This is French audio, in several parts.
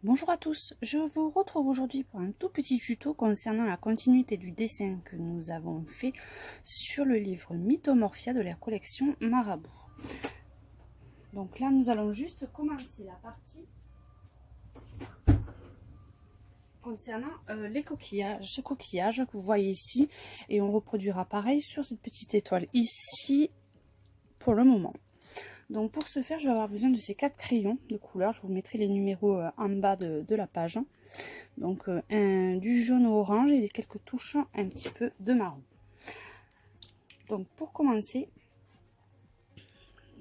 Bonjour à tous, je vous retrouve aujourd'hui pour un tout petit tuto concernant la continuité du dessin que nous avons fait sur le livre Mythomorphia de la collection Marabout. Donc là nous allons juste commencer la partie concernant les coquillages, ce coquillage que vous voyez ici, et on reproduira pareil sur cette petite étoile ici pour le moment. Donc pour ce faire, je vais avoir besoin de ces 4 crayons de couleur. Je vous mettrai les numéros en bas de la page. Donc du jaune au orange et quelques touches un petit peu de marron. Donc pour commencer,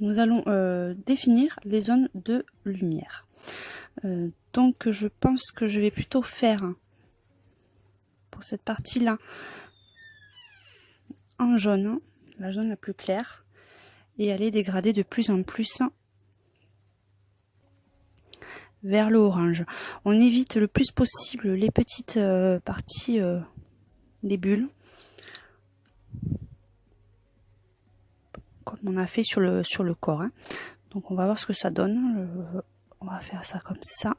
nous allons définir les zones de lumière. Donc je pense que je vais plutôt faire pour cette partie-là en jaune, la zone la plus claire, et aller dégrader de plus en plus vers le orange. On évite le plus possible les petites parties des bulles, comme on a fait sur le corps. Donc on va voir ce que ça donne. On va faire ça comme ça.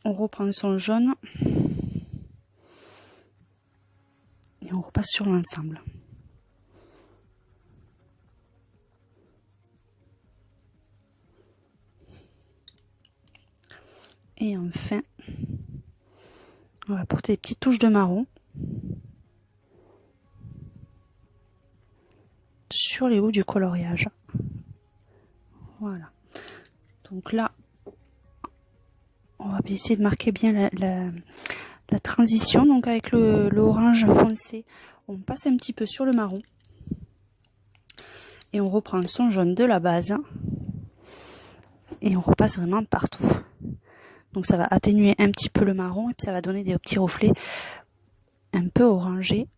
On reprend son jaune et on repasse sur l'ensemble. Et enfin, on va apporter des petites touches de marron sur les hauts du coloriage. Voilà. Donc là, on va essayer de marquer bien la transition. Donc avec le orange foncé, on passe un petit peu sur le marron. Et on reprend son jaune de la base. Et on repasse vraiment partout. Donc ça va atténuer un petit peu le marron et puis ça va donner des petits reflets un peu orangés.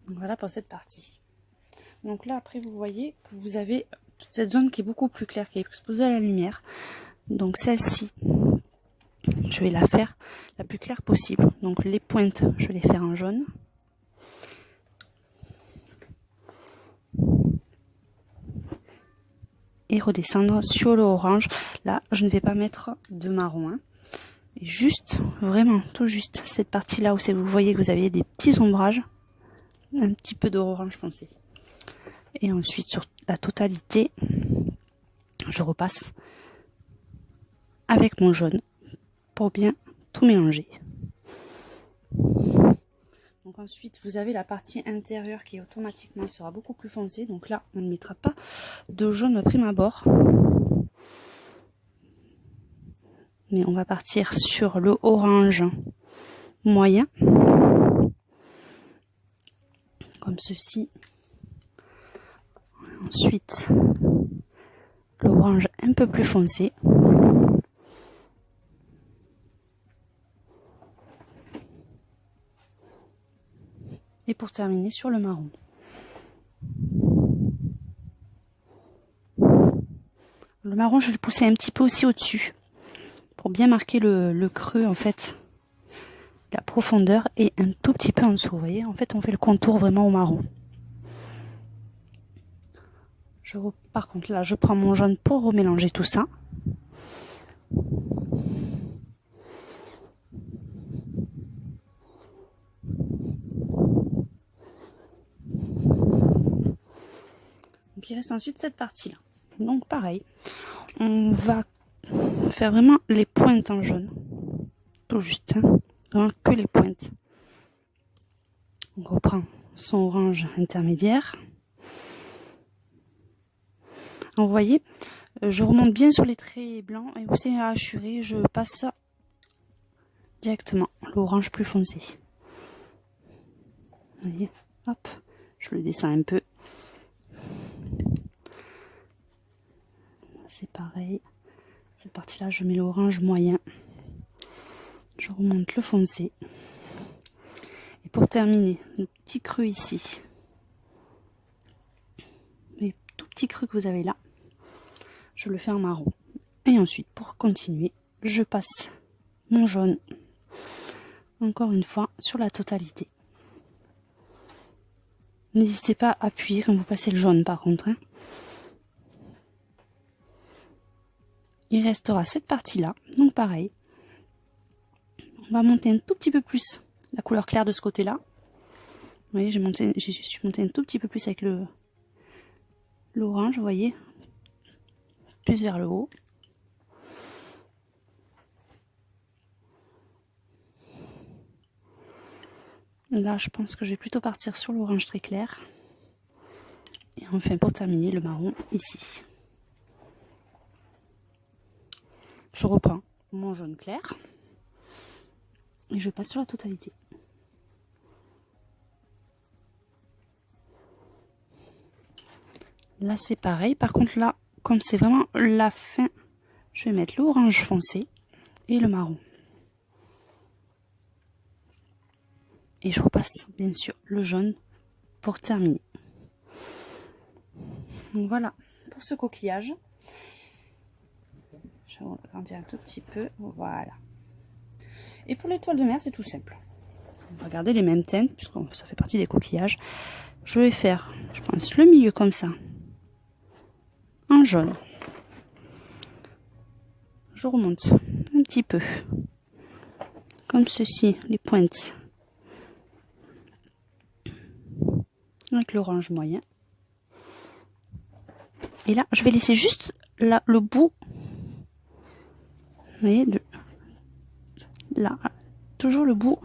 Voilà pour cette partie. Donc là après vous voyez que vous avez toute cette zone qui est beaucoup plus claire, qui est exposée à la lumière. Donc celle-ci, je vais la faire la plus claire possible. Donc les pointes, je vais les faire en jaune. Et redescendre sur le orange. Là, je ne vais pas mettre de marron. Et juste, vraiment, tout juste, cette partie-là où vous voyez que vous avez des petits ombrages, un petit peu d'orange foncé. Et ensuite, sur la totalité, je repasse avec mon jaune pour bien tout mélanger. Donc ensuite, vous avez la partie intérieure qui automatiquement sera beaucoup plus foncée. Donc là, on ne mettra pas de jaune prime abord. Mais on va partir sur le orange moyen. Comme ceci. Ensuite, l'orange un peu plus foncé. Et pour terminer sur le marron. Le marron, je vais le pousser un petit peu aussi au-dessus. Pour bien marquer le creux, en fait. La profondeur et un tout petit peu en dessous. Vous voyez, en fait, on fait le contour vraiment au marron. Par contre, là, je prends mon jaune pour remélanger tout ça. Donc, il reste ensuite cette partie-là. Donc, pareil, on va faire vraiment les pointes en jaune. Tout juste, vraiment que les pointes. On reprend son orange intermédiaire. Donc, vous voyez, je remonte bien sur les traits blancs et où c'est assuré, je passe directement l'orange plus foncé. Vous voyez, hop, je le descends un peu. C'est pareil. Cette partie-là, je mets l'orange moyen. Je remonte le foncé. Et pour terminer, le petit creux ici. Les tout petits creux que vous avez là, je le fais en marron. Et ensuite, pour continuer, je passe mon jaune, encore une fois, sur la totalité. N'hésitez pas à appuyer quand vous passez le jaune par contre. Hein. Il restera cette partie-là. Donc pareil. On va monter un tout petit peu plus la couleur claire de ce côté-là. Vous voyez, je suis montée un tout petit peu plus avec l'orange, vous voyez. Plus vers le haut. Là, je pense que je vais plutôt partir sur l'orange très clair. Et enfin, pour terminer, le marron ici. Je reprends mon jaune clair. Et je passe sur la totalité. Là, c'est pareil. Par contre, là, comme c'est vraiment la fin, je vais mettre l'orange foncé et le marron. Et je repasse, bien sûr, le jaune pour terminer. Donc voilà, pour ce coquillage. Je vais agrandir un tout petit peu. Voilà. Et pour l'étoile de mer, c'est tout simple. On va garder les mêmes teintes, puisque ça fait partie des coquillages. Je vais faire, je pense, le milieu comme ça, en jaune. Je remonte un petit peu, comme ceci, les pointes, avec l'orange moyen. Et là, je vais laisser juste là, le bout, vous voyez, là, toujours le bout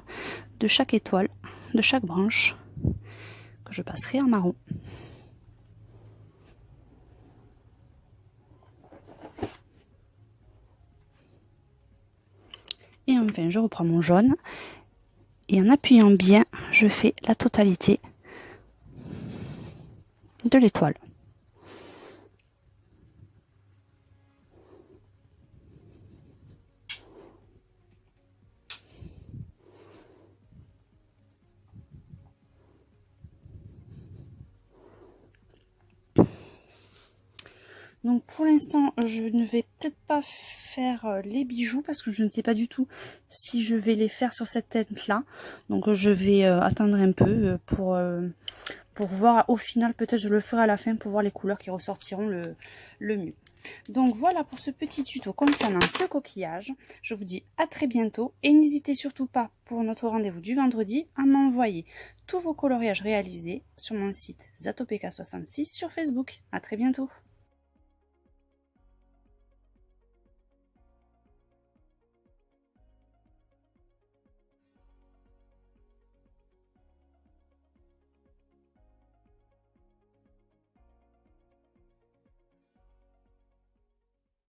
de chaque étoile, de chaque branche, que je passerai en marron. Et enfin, je reprends mon jaune, et en appuyant bien, je fais la totalité de l'étoile. Donc pour l'instant, je ne vais peut-être pas faire les bijoux parce que je ne sais pas du tout si je vais les faire sur cette tête-là. Donc je vais attendre un peu pour voir. Au final, peut-être je le ferai à la fin pour voir les couleurs qui ressortiront le mieux. Donc voilà pour ce petit tuto concernant ce coquillage. Je vous dis à très bientôt et n'hésitez surtout pas pour notre rendez-vous du vendredi à m'envoyer tous vos coloriages réalisés sur mon site Zatopeka66 sur Facebook. À très bientôt.